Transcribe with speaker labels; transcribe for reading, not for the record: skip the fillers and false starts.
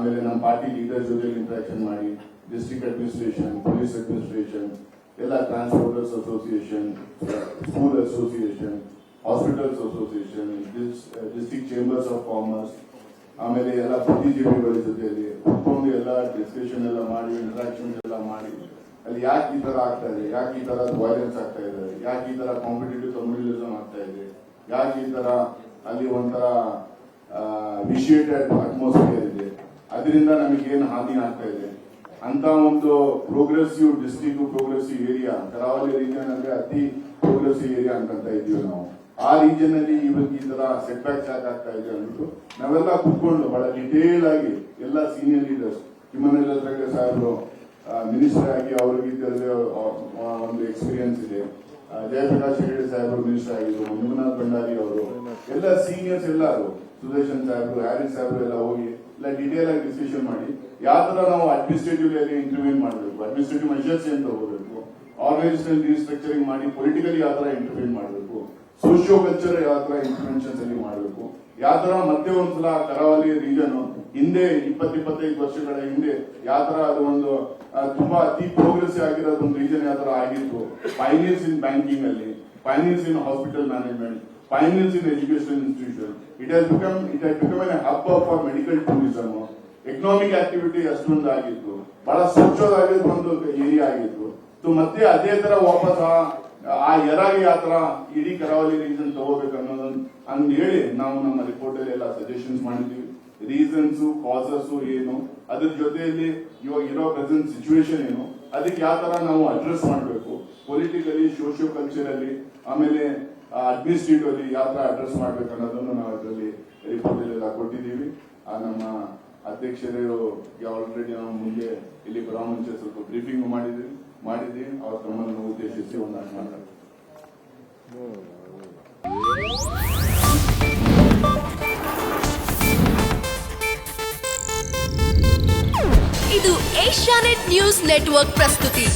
Speaker 1: ಆಮೇಲೆ ನಮ್ಮ party leader ಜೊತೆ ಇಂಟ್ರಾಕ್ಷನ್ ಮಾಡಿ ಡಿಸ್ಟ್ರಿಕ್ಟ್ ಅಡ್ಮಿನಿಸ್ಟ್ರೇಷನ್, ಪೊಲೀಸ್ ಅಡ್ಮಿನಿಸ್ಟ್ರೇಷನ್, ಎಲ್ಲ transporters association, school association, hospitals association, district chambers of commerce, ಆಮೇಲೆ ಎಲ್ಲ ಬುದ್ಧಿಜೀವಿಗಳ ಜೊತೆಯಲ್ಲಿ ಕುತ್ಕೊಂಡು ಎಲ್ಲ ಡಿಸ್ಕಷನ್ ಎಲ್ಲ ಮಾಡಿ ಇಂಟ್ರಾಕ್ಷನ್ ಎಲ್ಲ ಮಾಡಿ ಅಲ್ಲಿ ಯಾಕೆ ಈ ತರ ಆಗ್ತಾ ಇದೆ, ಯಾಕೆ ಈ ತರ ವೈಲೆನ್ಸ್ ಆಗ್ತಾ ಇದೆ, ಯಾಕೆ ಈ ತರ ಕಾಂಪಿಟೇಟಿವ್ ಕಮ್ಯುನಿಸಮ್ ಆಗ್ತಾ ಇದೆ, ಯಾಕೆ ಈ ತರ ಅಲ್ಲಿ ಒಂಥರ ವಿಶಿಯೇಟೆಡ್ ಅಟ್ಮಾಸ್ಫಿಯರ್ ಇದೆ, ಅದರಿಂದ ನಮಗೇನು ಹಾನಿ ಆಗ್ತಾ ಇದೆ ಅಂತ ಒಂದು ಪ್ರೋಗ್ರೆಸಿವ್ ಡಿಸ್ಟ್ರಿಕ್ಟ್, ಪ್ರೋಗ್ರೆಸಿವ್ ಏರಿಯಾ, ಕರಾವಳಿ ರೀಜನ್ ಅಂದ್ರೆ ಅತಿ ಪ್ರೋಗ್ರೆಸಿವ್ ಏರಿಯಾ ಅಂತ ಇದೀವಿ ನಾವು. ಆ ರೀಜನ್ ಅಲ್ಲಿ ಇವಾಗ ಈ ತರ ಸೆಟ್ ಬ್ಯಾಕ್ಸ್ ಯಾಕೆ ಆಗ್ತಾ ಇದೆ ಅಂದ್ಬಿಟ್ಟು ನಾವೆಲ್ಲ ಕುತ್ಕೊಂಡು ಬಹಳ ಡಿಟೇಲ್ ಆಗಿ ಎಲ್ಲ ಸೀನಿಯರ್ ಲೀಡರ್ಸ್, ಕಿಮ್ಮನಲ್ಲ ಹೆಗಡೆ ಸಾಹೇಬರು ಮಿನಿಸ್ಟರ್ ಆಗಿ ಅವ್ರಿಗೆ ಇದರಲ್ಲಿ ಒಂದು ಎಕ್ಸ್ಪೀರಿಯನ್ಸ್ ಇದೆ, ಜಯಪ್ರಕಾಶ್ ಹೆಗಡೆ ಸಾಹೇಬರು ಮಿನಿಸ್ಟರ್ ಆಗಿದ್ರು, ಮಂಜುನಾಥ್ ಭಂಡಾರಿ ಅವರು ಎಲ್ಲ ಸೀನಿಯರ್ಸ್ ಎಲ್ಲರೂ, ಸುದರ್ಶನ್ ಸಾಹೇಬರು, ಹ್ಯಾರಿಸ್ ಸಾಹೇಬರು ಎಲ್ಲ ಹೋಗಿ ಎಲ್ಲ ಡಿಟೇಲ್ ಆಗಿ ಡಿಸ್ಕಷನ್ ಮಾಡಿ ಯಾವ ತರ ನಾವು ಅಡ್ಮಿನಿಸ್ಟ್ರೇಟಿವ್ ಇಂಟರ್ವ್ಯೂನ್ ಮಾಡಬೇಕು, ಅಡ್ಮಿನಿಸ್ಟ್ರೇಟಿವ್ ಮೆಷರ್ಸ್ ಏನ್ ತಗೋಬೇಕು, ಆರ್ಗನೈಸೇಷನಲ್ ರೀಸ್ಟ್ರಕ್ಚರಿಂಗ್ ಮಾಡಿ ಪೊಲಿಟಿಕಲಿ ಯಾವ ತರ ಇಂಟರ್ವ್ಯೂನ್ ಮಾಡಬೇಕು, ಸೋಶಿಯೋ ಕಲ್ಚರ್ ಯಾವ ತರ ಇಂಟರ್ವೆನ್ಷನ್ಸ್ ಅಲ್ಲಿ ಮಾಡಬೇಕು, ಯಾವ ತರ ಮತ್ತೆ ಒಂದ್ಸಲ ಕರಾವಳಿ ರೀಜನ್ ಹಿಂದೆ 20-25 ವರ್ಷಗಳ ಹಿಂದೆ ಯಾವ ತರ ಅದು ಒಂದು ತುಂಬಾ ಅತಿ ಪ್ರೋಗ್ರೆಸಿವ್ ಆಗಿರೋದು ಒಂದು ರೀಜನ್ ಯಾವ ತರ ಆಗಿತ್ತು, ಪೈನಿಯರ್ಸ್ ಇನ್ ಬ್ಯಾಂಕಿಂಗ್ ಅಲ್ಲಿ, pioneers in hospital management, pioneers in educational institution. It has become a hub for medical tourism. Economic activity ಅಷ್ಟೊಂದು ಆಗಿತ್ತು, ಬಹಳ ಸ್ವಚ್ಛವಾಗಿದ್ದು ಒಂದು ಏರಿಯಾ ಆಗಿತ್ತು. ಸೊ ಮತ್ತೆ ಅದೇ ತರ ವಾಪಸ್ ಆ ಎರಾಗಿ ಆ ತರ ಇಡೀ ಕರಾವಳಿ ರೀಜನ್ ತಗೋಬೇಕು ಅನ್ನೋದನ್ನ ಅಂದ್ ಹೇಳಿ ನಾವು ನಮ್ಮ ರಿಪೋರ್ಟ್ ಅಲ್ಲಿ ಎಲ್ಲ ಸಜೆಷನ್ಸ್ ಮಾಡಿದ್ವಿ. ರೀಸನ್ಸ್, ಕಾಸಸ್ ಏನು, ಅದ್ರ ಜೊತೆಯಲ್ಲಿ ಇವಾಗ ಇರೋ ಪ್ರೆಸೆಂಟ್ ಸಿಚುವೇಶನ್ ಏನು, ಅದಕ್ಕೆ ಯಾವ ತರ ನಾವು ಅಡ್ರೆಸ್ ಮಾಡಬೇಕು, ಪೊಲಿಟಿಕಲಿ, ಸೋಶಿಯೋ ಕಲ್ಚರಲಿ, ಆಮೇಲೆ ಅಡ್ಮಿನಿಸ್ಟ್ರೇಟಿವ್ ಅಲ್ಲಿ ಯಾವ ತರ ಅಡ್ರೆಸ್ ಮಾಡ್ಬೇಕು ಅನ್ನೋದನ್ನು ನಾವು ಅದರಲ್ಲಿ ರಿಪೋರ್ಟ್ ಎಲ್ಲ ಕೊಟ್ಟಿದ್ದೀವಿ. ನಮ್ಮ ಅಧ್ಯಕ್ಷರು ಆಲ್ರೆಡಿ ನಾವು ಮುಂದೆ ಇಲ್ಲಿ ಬರೋ ಮುಂಚೆ ಸ್ವಲ್ಪ ಬ್ರೀಫಿಂಗ್ ಮಾಡಿದ್ವಿ ಅವ್ರ ತಮ್ಮನ್ನು ಉದ್ದೇಶಿಸಿ ಒಂದು ಮಾತಾಡ್ತೀವಿ.
Speaker 2: ಇದು ಏಷ್ಯಾನೆಟ್ ನ್ಯೂಸ್ ನೆಟ್ವರ್ಕ್ ಪ್ರಸ್ತುತಿ.